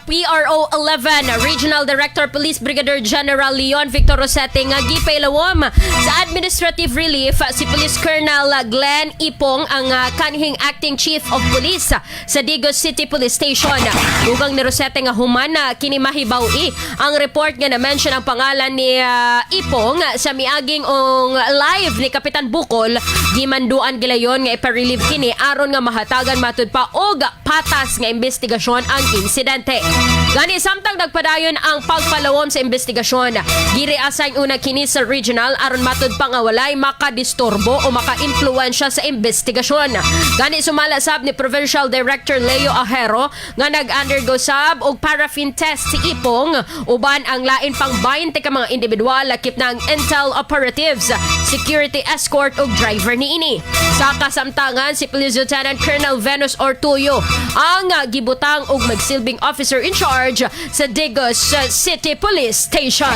PRO 11 Regional Director Police Brigadier General Leon Victor Rosete nga Gipailawom sa administrative relief si Police Colonel Glenn Ipong ang kanhing acting chief of police sa Digos City Police Station. Dugang ni Rosete nga human kini mahibaw-i ang report nga na-mention ang pangalan ni Ipong sa miaging live ni Kapitan Bukol gimanduan gilayon nga ipa-relieve kini aron nga mahatagan matud pa og patas nga investigasyon ang insidente. Gani samtang nagpadayon ang pagpalawom sa investigasyon, giri-assign una kini sa regional aron matud pa nga walay makadisturbo o maka-impluwensya sa investigasyon. Gani sumala sab ni Provincial Director Leo Ajero nga nag-undergo sab og paraffin test si Ipong uban ang lain pang 20 ka mga individual lakip ng intel operatives, security escort ug driver niini. Sa kasamtangan si Police Lieutenant Colonel Venus Ortuyo ang gibutang og magsilbing officer in charge sa Digos City Police Station.